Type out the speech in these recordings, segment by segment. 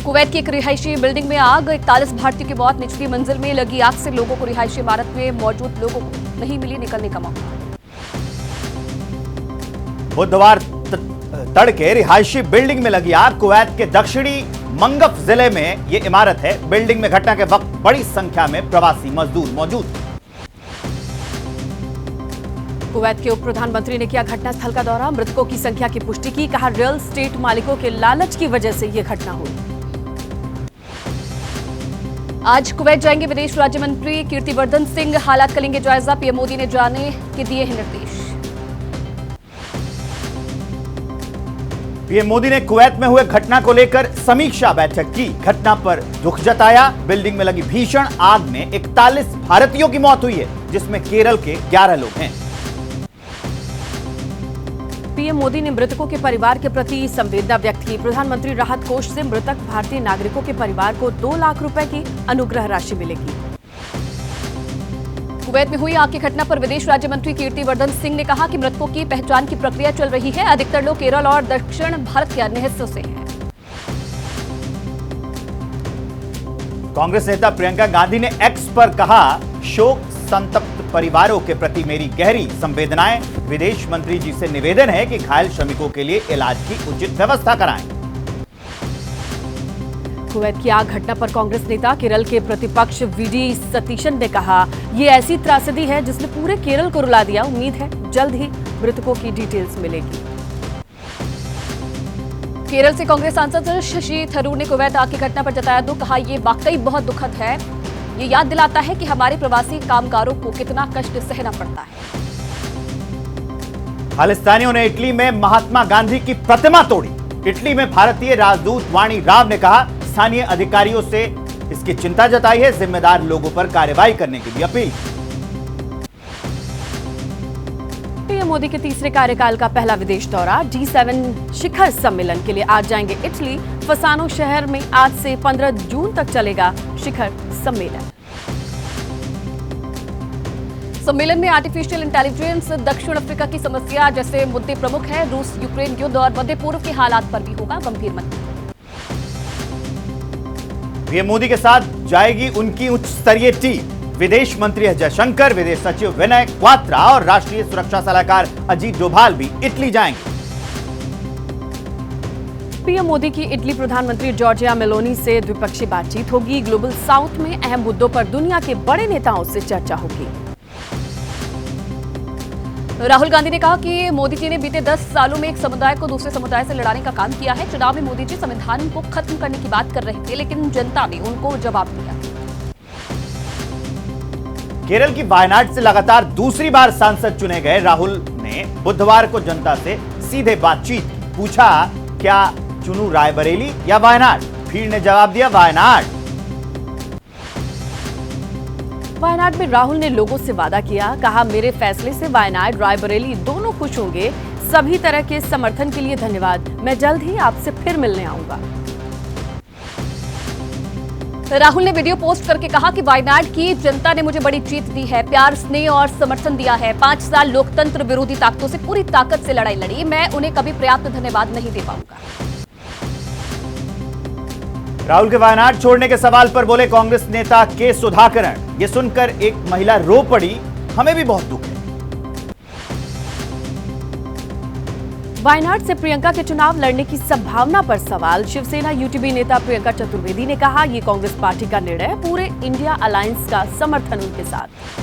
Kuwait की एक रिहायशी बिल्डिंग में आग, 41 भारतीयों की मौत। निचली मंजिल में लगी आग से लोगों को रिहायशी इमारत में मौजूद लोगों को नहीं मिली निकलने का मौका। बुधवार तड़के रिहायशी बिल्डिंग में लगी आग। कुवैत के दक्षिणी मंगफ जिले में यह इमारत है। बिल्डिंग में घटना के वक्त बड़ी संख्या में प्रवासी मजदूर मौजूद। कुवैत के उप प्रधानमंत्री ने किया घटनास्थल का दौरा, मृतकों की संख्या की पुष्टि की। कहा, रियल एस्टेट मालिकों के लालच की वजह से यह घटना हुई। आज कुवैत जाएंगे विदेश राज्य मंत्री कीर्तिवर्धन सिंह, हालात का लेंगे जायजा। पीएम मोदी ने जाने के दिए हैं निर्देश। पीएम मोदी ने कुवैत में हुए घटना को लेकर समीक्षा बैठक की। घटना पर दुख जताया। बिल्डिंग में लगी भीषण आग में 41 भारतीयों की मौत हुई है, जिसमें केरल के 11 लोग हैं। पीएम मोदी ने मृतकों के परिवार के प्रति संवेदना व्यक्त की। प्रधानमंत्री राहत कोष से मृतक भारतीय नागरिकों के परिवार को 2 लाख रुपए की अनुग्रह राशि मिलेगी। कुवैत में हुई आग की घटना पर विदेश राज्य मंत्री कीर्तिवर्धन सिंह ने कहा कि मृतकों की पहचान की प्रक्रिया चल रही है। अधिकतर लोग केरल और दक्षिण भारत के अन्य हिस्सों से हैं। कांग्रेस नेता प्रियंका गांधी ने एक्स पर कहा, शोक संतप्त परिवारों के प्रति मेरी गहरी संवेदनाएं। विदेश मंत्री जी से निवेदन है कि घायल श्रमिकों के लिए इलाज की उचित व्यवस्था कराएं। कुवैत की आग घटना पर कांग्रेस नेता केरल के प्रतिपक्ष वीडी सतीशन ने कहा, ये ऐसी त्रासदी है जिसने पूरे केरल को रुला दिया। उम्मीद है जल्द ही मृतकों की डिटेल्स मिलेगी। केरल से कांग्रेस सांसद शशि थरूर ने कुवैत आग की घटना पर जताया दुख। कहा, ये वाकई बहुत दुखद है। ये याद दिलाता है कि हमारे प्रवासी कामगारों को कितना कष्ट सहना पड़ता है। खालिस्तानियों ने इटली में महात्मा गांधी की प्रतिमा तोड़ी। इटली में भारतीय राजदूत वाणी राव ने कहा, स्थानीय अधिकारियों से इसकी चिंता जताई है। जिम्मेदार लोगों पर कार्रवाई करने की भी अपील। पीएम मोदी के तीसरे कार्यकाल का पहला विदेश दौरा, G7 शिखर सम्मेलन के लिए आज जाएंगे इटली। फसानो शहर में आज से 15 जून तक चलेगा शिखर सम्मेलन। सम्मेलन में आर्टिफिशियल इंटेलिजेंस, दक्षिण अफ्रीका की समस्या जैसे मुद्दे प्रमुख हैं। रूस यूक्रेन युद्ध और मध्य पूर्व के हालात पर भी होगा गंभीर मंथन। पीएम मोदी के साथ जाएगी उनकी उच्च स्तरीय टीम। विदेश मंत्री एस जयशंकर, विदेश सचिव विनय क्वात्रा और राष्ट्रीय सुरक्षा सलाहकार अजीत डोभाल भी इटली जाएंगे। पीएम मोदी की इटली प्रधानमंत्री जॉर्जिया मेलोनी से द्विपक्षीय बातचीत होगी। ग्लोबल साउथ में अहम मुद्दों पर दुनिया के बड़े नेताओं से चर्चा होगी। राहुल गांधी ने कहा कि मोदी जी ने बीते 10 सालों में एक समुदाय को दूसरे समुदाय से लड़ाने का काम किया है। चुनाव में मोदी जी संविधान को खत्म करने की बात कर रहे थे, लेकिन जनता ने उनको जवाब दिया। केरल की वायनाड से लगातार दूसरी बार सांसद चुने गए राहुल ने बुधवार को जनता से सीधे बातचीत की। पूछा, क्या चुनूं रायबरेली या वायनाड? भीड़ ने जवाब दिया, वायनाड। वायनाड में राहुल ने लोगों से वादा किया। कहा, मेरे फैसले से वायनाड रायबरेली दोनों खुश होंगे। सभी तरह के समर्थन के लिए धन्यवाद। मैं जल्द ही आपसे फिर मिलने आऊंगा। राहुल ने वीडियो पोस्ट करके कहा कि वायनाड की जनता ने मुझे बड़ी जीत दी है, प्यार, स्नेह और समर्थन दिया है। 5 साल लोकतंत्र विरोधी ताकतों से पूरी ताकत से लड़ाई लड़ी। मैं उन्हें कभी पर्याप्त धन्यवाद नहीं दे पाऊंगा। राहुल के वायनाड छोड़ने के सवाल पर बोले कांग्रेस नेता के सुधाकरण, ये सुनकर एक महिला रो पड़ी, हमें भी बहुत दुख है। वायनाड से प्रियंका के चुनाव लड़ने की संभावना पर सवाल। शिवसेना यूटीबी नेता प्रियंका चतुर्वेदी ने कहा, यह कांग्रेस पार्टी का निर्णय है। पूरे इंडिया अलायंस का समर्थन उनके साथ।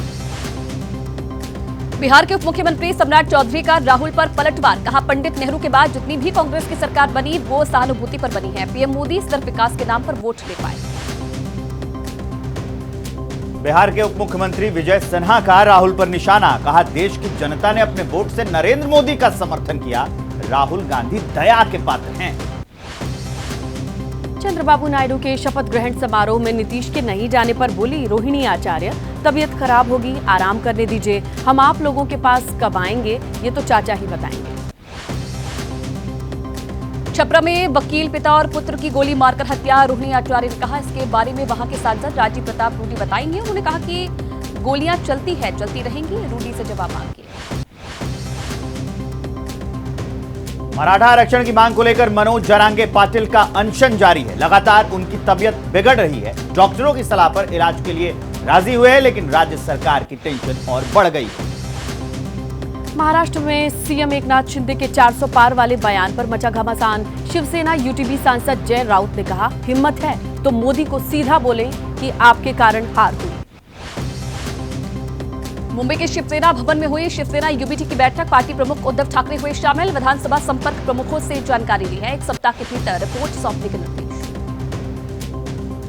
बिहार के उप मुख्यमंत्री सम्राट चौधरी का राहुल पर पलटवार। कहा, पंडित नेहरू के बाद जितनी भी कांग्रेस की सरकार बनी वो सहानुभूति पर बनी है। पीएम मोदी सिर्फ विकास के नाम पर वोट ले पाए। बिहार के उप मुख्यमंत्री विजय सिन्हा का राहुल पर निशाना। कहा, देश की जनता ने अपने वोट से नरेंद्र मोदी का समर्थन किया। राहुल गांधी दया के पात्र हैं। चंद्रबाबू नायडू के शपथ ग्रहण समारोह में नीतीश के नहीं जाने पर बोली रोहिणी आचार्य, तबीयत खराब होगी, आराम करने दीजिए। हम आप लोगों के पास कब आएंगे ये तो चाचा ही बताएंगे। छपरा में वकील पिता और पुत्र की गोली मारकर हत्या। रोहिणी आचार्य ने कहा, इसके बारे में वहां के सांसद राजीव प्रताप रूडी बताएंगे। उन्होंने कहा कि गोलियां चलती है, चलती रहेंगी। रूडी से जवाब मांगे। मराठा आरक्षण की मांग को लेकर मनोज जरांगे पाटिल का अनशन जारी है। लगातार उनकी तबीयत बिगड़ रही है। डॉक्टरों की सलाह पर इलाज के लिए राजी हुए हैं, लेकिन राज्य सरकार की टेंशन और बढ़ गई है। महाराष्ट्र में सीएम एकनाथ शिंदे के 400 पार वाले बयान पर मचा घमासान। शिवसेना यूटीबी सांसद जय राउत ने कहा, हिम्मत है तो मोदी को सीधा बोलें कि आपके कारण हार हुई। मुंबई के शिवसेना भवन में हुई शिवसेना यूबीटी की बैठक। पार्टी प्रमुख उद्धव ठाकरे हुए शामिल। विधानसभा संपर्क प्रमुखों से जानकारी ली है। 1 सप्ताह के भीतर रिपोर्ट सौंपने के निर्देश।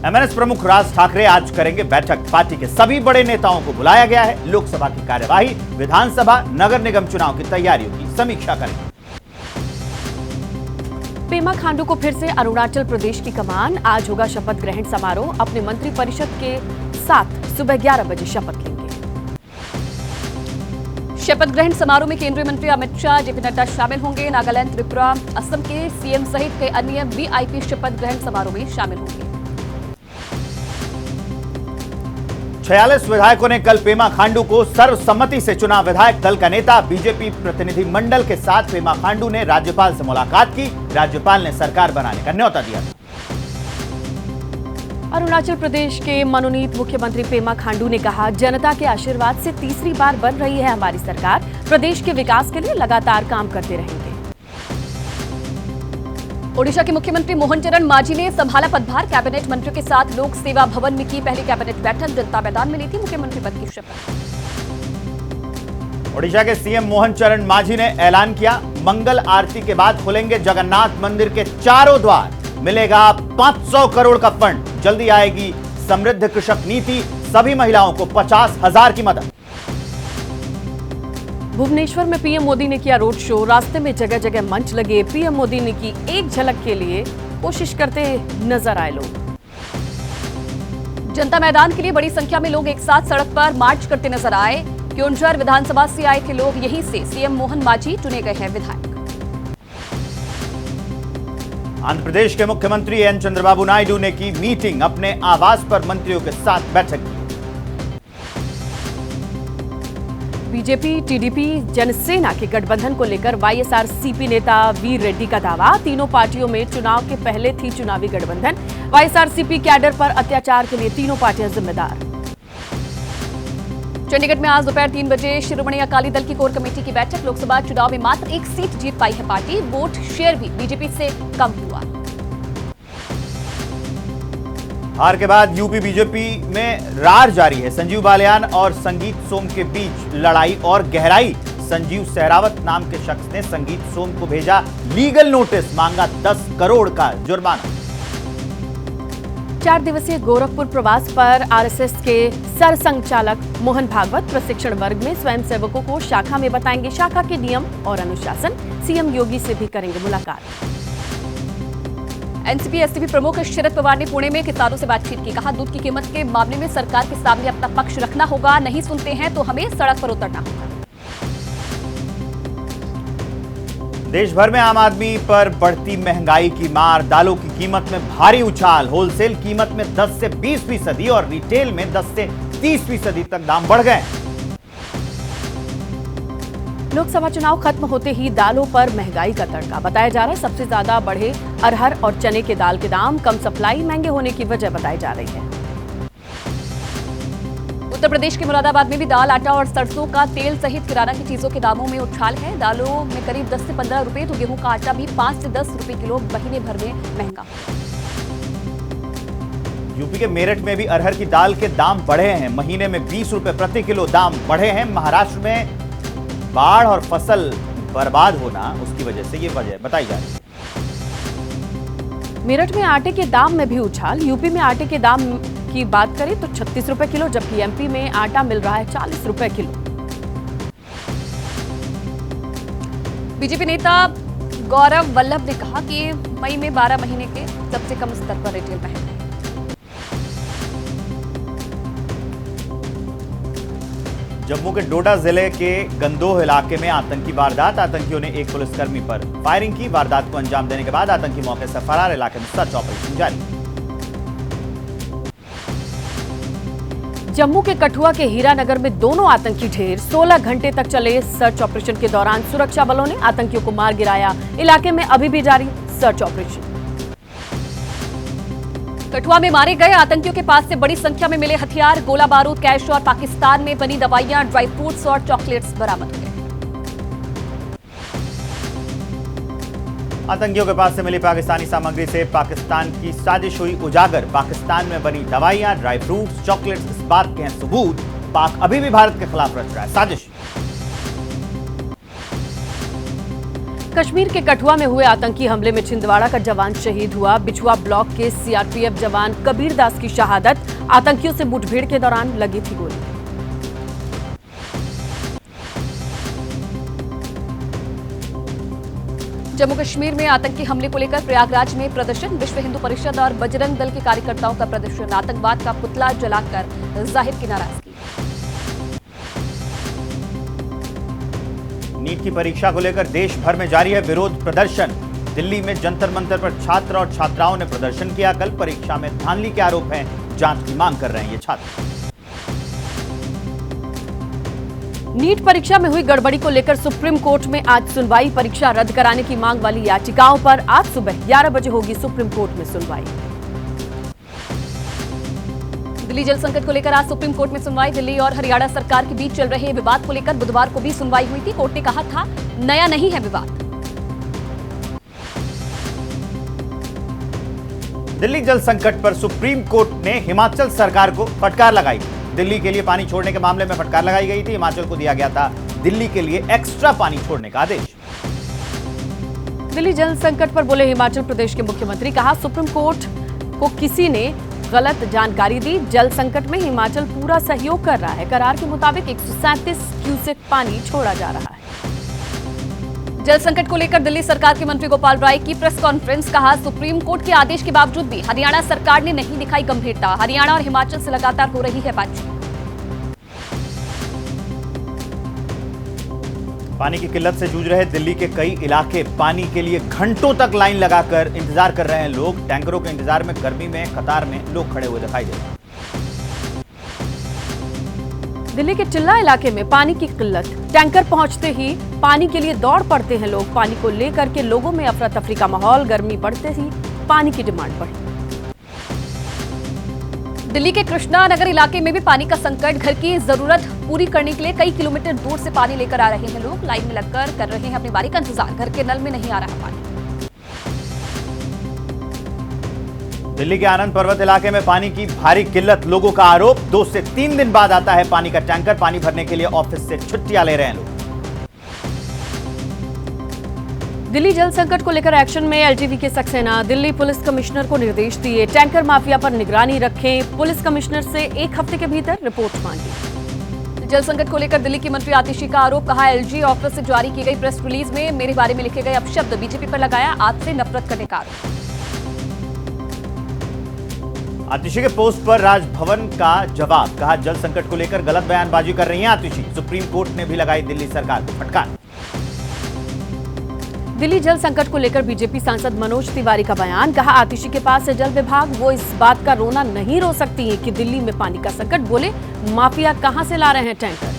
एमएनएस प्रमुख राज ठाकरे आज करेंगे बैठक। पार्टी के सभी बड़े नेताओं को बुलाया गया है। लोकसभा की कार्यवाही, विधानसभा, नगर निगम चुनाव की तैयारियों की समीक्षा करेंगे। पेमा खांडू को फिर से अरुणाचल प्रदेश की कमान। आज होगा शपथ ग्रहण समारोह। अपने मंत्रिपरिषद के साथ सुबह 11 बजे शपथ लेंगे। शपथ ग्रहण समारोह में केंद्रीय मंत्री अमित शाह, जेपी नड्डा शामिल होंगे। नागालैंड, त्रिपुरा, असम के सीएम सहित कई अन्य वीआईपी शपथ ग्रहण समारोह में शामिल होंगे। 46 विधायकों ने कल पेमा खांडू को सर्वसम्मति से चुना। विधायक दल का नेता बीजेपी प्रतिनिधि मंडल के साथ पेमा खांडू ने राज्यपाल से मुलाकात की। राज्यपाल ने सरकार बनाने का न्योता दिया। अरुणाचल प्रदेश के मनोनीत मुख्यमंत्री पेमा खांडू ने कहा, जनता के आशीर्वाद से तीसरी बार बन रही है हमारी सरकार। प्रदेश के विकास के लिए लगातार काम करते रहेंगे। ओडिशा के मुख्यमंत्री मोहन चरण मांझी ने संभाला पदभार। कैबिनेट मंत्रियों के साथ लोक सेवा भवन में की पहली कैबिनेट बैठक। जनता मैदान में ली थी मुख्यमंत्री पद की शपथ। ओडिशा के सीएम मोहन चरण मांझी ने ऐलान किया, मंगल आरती के बाद खुलेंगे जगन्नाथ मंदिर के चारों द्वार। मिलेगा 500 करोड़ का फंड। जल्दी आएगी समृद्ध कृषक नीति। सभी महिलाओं को 50,000 की मदद। भुवनेश्वर में पीएम मोदी ने किया रोड शो। रास्ते में जगह जगह मंच लगे। पीएम मोदी ने की एक झलक के लिए कोशिश करते नजर आए लोग। जनता मैदान के लिए बड़ी संख्या में लोग एक साथ सड़क पर मार्च करते नजर आए। क्योंझर विधानसभा से आए थे लोग। यहीं से सीएम मोहन मांझी चुने गए हैं विधायक। आंध्र प्रदेश के मुख्यमंत्री एन चंद्रबाबू नायडू ने की मीटिंग। अपने आवास पर मंत्रियों के साथ बैठक की। बीजेपी, टीडीपी, जनसेना के गठबंधन को लेकर वाईएसआरसीपी नेता वीर रेड्डी का दावा। तीनों पार्टियों में चुनाव के पहले थी चुनावी गठबंधन। वाईएसआरसीपी कैडर पर अत्याचार के लिए तीनों पार्टियां जिम्मेदार। चंडीगढ़ में आज दोपहर 3 बजे शिरोमणि अकाली दल की कोर कमेटी की बैठक। लोकसभा चुनाव में मात्र 1 सीट जीत पाई है पार्टी। वोट शेयर भी बीजेपी से कम हुआ। हार के बाद यूपी बीजेपी में रार जारी है। संजीव बालियान और संगीत सोम के बीच लड़ाई और गहराई। संजीव सहरावत नाम के शख्स ने संगीत सोम को भेजा लीगल नोटिस। मांगा 10 करोड़ का जुर्माना। 4 दिवसीय गोरखपुर प्रवास पर आरएसएस के सरसंघचालक मोहन भागवत प्रशिक्षण वर्ग में स्वयंसेवकों को शाखा में बताएंगे शाखा के नियम और अनुशासन। सीएम योगी से भी करेंगे मुलाकात। एनसीपी एससीपी प्रमुख शरद पवार ने पुणे में किसानों से बातचीत की। कहा, दूध की कीमत के मामले में सरकार के सामने अपना पक्ष रखना होगा। नहीं सुनते हैं तो हमें सड़क पर उतरना होगा। देश भर में आम आदमी पर बढ़ती महंगाई की मार। दालों की कीमत में भारी उछाल। होलसेल कीमत में 10 से 20% और रिटेल में 10 से 30% तक दाम बढ़ गए। लोकसभा चुनाव खत्म होते ही दालों पर महंगाई का तड़का। बताया जा रहा है सबसे ज्यादा बढ़े अरहर और चने के दाल के दाम। कम सप्लाई महंगे होने की वजह बताई जा रही है। उत्तर प्रदेश के मुरादाबाद में भी दाल, आटा और सरसों का तेल सहित किराना की चीजों के दामों में उछाल है। दालों में करीब 10 से 15 रुपए तो गेहूं का आटा भी 5 से 10 रुपए किलो महीने भर में महंगा। यूपी के मेरठ में भी अरहर की दाल के दाम बढ़े हैं। महीने में 20 रुपए प्रति किलो दाम बढ़े हैं। महाराष्ट्र में बाढ़ और फसल बर्बाद होना, उसकी वजह से ये वजह बताई जा रही है। मेरठ में आटे के दाम में भी उछाल। यूपी में आटे के दाम की बात करें तो 36 रुपए किलो, जबकि एमपी में आटा मिल रहा है 40 रुपए किलो। बीजेपी नेता गौरव वल्लभ ने कहा कि मई में 12 महीने के सबसे कम स्तर पर रिटेल महंगा है। जम्मू के डोडा जिले के गंदोह इलाके में आतंकी वारदात। आतंकियों ने एक पुलिसकर्मी पर फायरिंग की। वारदात को अंजाम देने के बाद आतंकी मौके से फरार। इलाके में सर्च ऑपरेशन जारी। जम्मू के कठुआ के हीरानगर में दोनों आतंकी ढेर 16 घंटे तक चले सर्च ऑपरेशन के दौरान सुरक्षा बलों ने आतंकियों को मार गिराया। इलाके में अभी भी जारी सर्च ऑपरेशन। कठुआ में मारे गए आतंकियों के पास से बड़ी संख्या में मिले हथियार, गोला बारूद, कैश और पाकिस्तान में बनी दवाइयां, ड्राई फ्रूट्स और चॉकलेट्स बरामद हुए। आतंकियों के पास से मिली पाकिस्तानी सामग्री से पाकिस्तान की साजिश हुई उजागर। पाकिस्तान में बनी दवाइयां, ड्राई फ्रूट्स, चॉकलेट्स इस बात के हैं सबूत पाक अभी भी भारत के खिलाफ रच रहा है साजिश। कश्मीर के कठुआ में हुए आतंकी हमले में छिंदवाड़ा का जवान शहीद हुआ। बिछुआ ब्लॉक के सीआरपीएफ जवान कबीर दास की शहादत। आतंकियों से मुठभेड़ के दौरान लगी थी गोली। जम्मू कश्मीर में आतंकी हमले को लेकर प्रयागराज में प्रदर्शन। विश्व हिंदू परिषद और बजरंग दल के कार्यकर्ताओं का प्रदर्शन। आतंकवाद का पुतला जलाकर जाहिर की नाराजगी। नीट की परीक्षा को लेकर देश भर में जारी है विरोध प्रदर्शन। दिल्ली में जंतर मंतर पर छात्र और छात्राओं ने प्रदर्शन किया। कल परीक्षा में धांधली के आरोप हैं, जांच की मांग कर रहे हैं ये छात्र। नीट परीक्षा में हुई गड़बड़ी को लेकर सुप्रीम कोर्ट में आज सुनवाई। परीक्षा रद्द कराने की मांग वाली याचिकाओं पर आज सुबह 11 बजे होगी सुप्रीम कोर्ट में सुनवाई। दिल्ली जल संकट को लेकर आज सुप्रीम कोर्ट में सुनवाई। दिल्ली और हरियाणा सरकार के बीच चल रहे विवाद को लेकर बुधवार को भी सुनवाई हुई थी। कोर्ट ने कहा था नया नहीं है विवाद। दिल्ली जल संकट पर सुप्रीम कोर्ट ने हिमाचल सरकार को फटकार लगाई। दिल्ली के लिए पानी छोड़ने के मामले में फटकार लगाई गई थी। हिमाचल को दिया गया था दिल्ली के लिए एक्स्ट्रा पानी छोड़ने का आदेश। दिल्ली जल संकट पर बोले हिमाचल प्रदेश के मुख्यमंत्री। कहा सुप्रीम कोर्ट को किसी ने गलत जानकारी दी। जल संकट में हिमाचल पूरा सहयोग कर रहा है। करार के मुताबिक 137 क्यूसेक पानी छोड़ा जा रहा है। जल संकट को लेकर दिल्ली सरकार के मंत्री गोपाल राय की प्रेस कॉन्फ्रेंस। कहा सुप्रीम कोर्ट के आदेश के बावजूद भी हरियाणा सरकार ने नहीं दिखाई गंभीरता। हरियाणा और हिमाचल से लगातार हो रही है बातचीत। पानी की किल्लत से जूझ रहे दिल्ली के कई इलाके। पानी के लिए घंटों तक लाइन लगाकर इंतजार कर रहे हैं लोग। टैंकरों के इंतजार में गर्मी में कतार में लोग खड़े हुए दिखाई दे रहे हैं। दिल्ली के चिल्ला इलाके में पानी की किल्लत। टैंकर पहुंचते ही पानी के लिए दौड़ पड़ते हैं लोग। पानी को लेकर के लोगों में अफरा तफरी का माहौल। गर्मी बढ़ते ही पानी की डिमांड बढ़ी। दिल्ली के कृष्णा नगर इलाके में भी पानी का संकट। घर की जरूरत पूरी करने के लिए कई किलोमीटर दूर से पानी लेकर आ रहे हैं लोग। लाइन में लगकर कर रहे हैं अपनी बारी का इंतजार। घर के नल में नहीं आ रहा पानी। दिल्ली के आनंद पर्वत इलाके में पानी की भारी किल्लत। लोगों का आरोप 2 से 3 दिन बाद आता है पानी का टैंकर। पानी भरने के लिए ऑफिस से छुट्टियां ले रहे हैं लोग। दिल्ली जल संकट को लेकर एक्शन में एलटीटी के सक्सेना। दिल्ली पुलिस कमिश्नर को निर्देश दिए टैंकर माफिया पर निगरानी रखें। पुलिस कमिश्नर से 1 हफ्ते के भीतर रिपोर्ट मांगी। जल संकट को लेकर दिल्ली की मंत्री आतिशी का आरोप। कहा एलजी ऑफिस से जारी की गई प्रेस रिलीज में मेरे बारे में लिखे गए अपशब्द बीजेपी पर लगाया। आज से नफरत करने का आरोप। आतिशी के पोस्ट पर राजभवन का जवाब। कहा जल संकट को लेकर गलत बयानबाजी कर रही हैं आतिशी। सुप्रीम कोर्ट ने भी लगाई दिल्ली सरकार को फटकार। दिल्ली जल संकट को लेकर बीजेपी सांसद मनोज तिवारी का बयान। कहा आतिशी के पास है जल विभाग। वो इस बात का रोना नहीं रो सकती है कि दिल्ली में पानी का संकट। बोले माफिया कहां से ला रहे हैं टैंकर।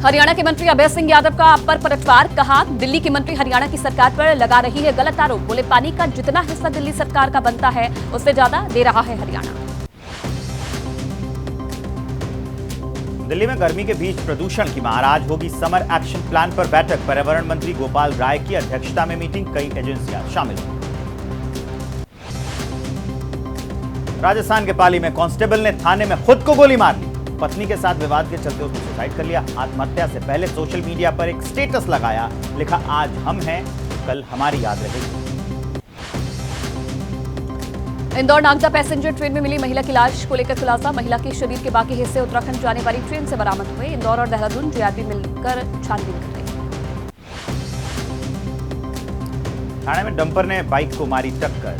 हरियाणा के मंत्री अभय सिंह यादव का पर पलटवार। कहा दिल्ली के मंत्री हरियाणा की सरकार पर लगा रही है गलत आरोप। बोले पानी का जितना हिस्सा दिल्ली सरकार का बनता है उससे ज्यादा दे रहा है हरियाणा। दिल्ली में गर्मी के बीच प्रदूषण की मार। आज होगी समर एक्शन प्लान पर बैठक। पर्यावरण मंत्री गोपाल राय की अध्यक्षता में मीटिंग। कई एजेंसियां शामिल होंगी। राजस्थान के पाली में कांस्टेबल ने थाने में खुद को गोली मार ली। पत्नी के साथ विवाद के चलते उसने सुसाइड कर लिया। आत्महत्या से पहले सोशल मीडिया पर एक स्टेटस लगाया। लिखा आज हम हैं, कल हमारी याद रहेगी। इंदौर नागदा पैसेंजर ट्रेन में मिली महिला की लाश को लेकर खुलासा। महिला के शरीर के बाकी हिस्से उत्तराखंड जाने वाली ट्रेन से बरामद हुए। इंदौर और देहरादून जीआरपी मिलकर छानबीन कर रही है। थाने में डंपर ने बाइक को मारी टक्कर।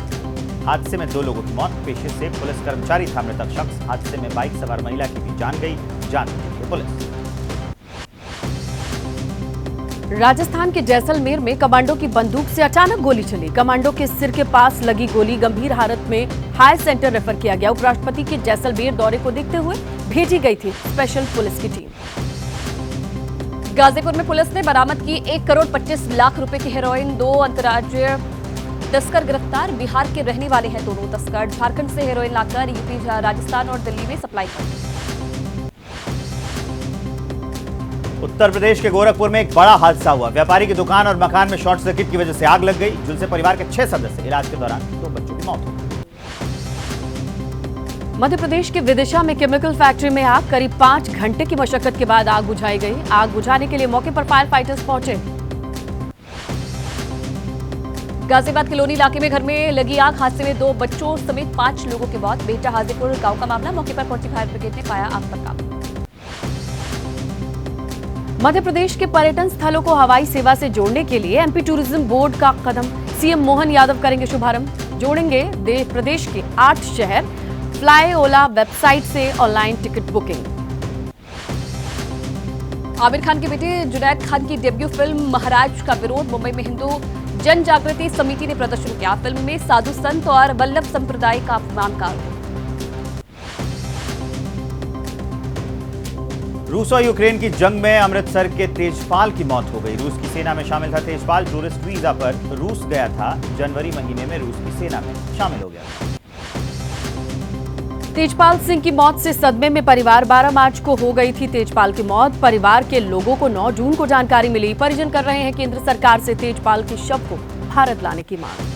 हादसे में 2 लोगों की मौत। पेशे से पुलिस कर्मचारी था मृतक शख्स। हादसे में बाइक सवार महिला की भी जान गई। जान रही है पुलिस। राजस्थान के जैसलमेर में कमांडो की बंदूक से अचानक गोली चली। कमांडो के सिर के पास लगी गोली गंभीर हालत में हाई सेंटर रेफर किया गया। उपराष्ट्रपति के जैसलमेर दौरे को देखते हुए भेजी गई थी स्पेशल पुलिस की टीम। गाजीपुर में पुलिस ने बरामद की 1 करोड़ 25 लाख रुपए की हेरोइन। 2 अंतर्राज्यीय तस्कर गिरफ्तार। बिहार के रहने वाले हैं दोनों तस्कर। झारखंड से हेरोइन लाकर यूपी, राजस्थान और दिल्ली में सप्लाई करते। उत्तर प्रदेश के गोरखपुर में एक बड़ा हादसा हुआ। व्यापारी की दुकान और मकान में शॉर्ट सर्किट की वजह से आग लग गई। झुलसे परिवार के 6 सदस्य। इलाज के दौरान 2 बच्चों की मौत हो गई। मध्य प्रदेश के विदिशा में केमिकल फैक्ट्री में आग। करीब 5 घंटे की मशक्कत के बाद आग बुझाई गई। आग बुझाने के लिए मौके पर फायर फाइटर्स पहुंचे। गाजियाबाद के लोनी इलाके में घर में लगी आग। हादसे में 2 बच्चों समेत 5 लोगों की मौत। बेहटा हाजीपुर गांव का मामला। मौके पर पहुंची फायर ब्रिगेड ने पाया आग पर काबू। मध्य प्रदेश के पर्यटन स्थलों को हवाई सेवा से जोड़ने के लिए एमपी टूरिज्म बोर्ड का कदम। सीएम मोहन यादव करेंगे शुभारंभ। जोड़ेंगे प्रदेश के 8 शहर। फ्लाई ओला वेबसाइट से online ticket booking. Aamir Khan के बेटे जुनैद खान की डेब्यू फिल्म महाराज का विरोध। मुंबई में हिंदू जन जागृति समिति ने प्रदर्शन किया। फिल्म में साधु संत और वल्लभ संप्रदाय का अपमान का आरोप। रूस और यूक्रेन की जंग में अमृतसर के तेजपाल की मौत हो गई। रूस की सेना में शामिल था तेजपाल। टूरिस्ट वीजा पर रूस गया था। जनवरी महीने में रूस की सेना में शामिल हो गया था। तेजपाल सिंह की मौत से सदमे में परिवार। 12 मार्च को हो गई थी तेजपाल की मौत। परिवार के लोगों को 9 जून को जानकारी मिली। परिजन कर रहे हैं केंद्र सरकार से तेजपाल के शव को भारत लाने की मांग।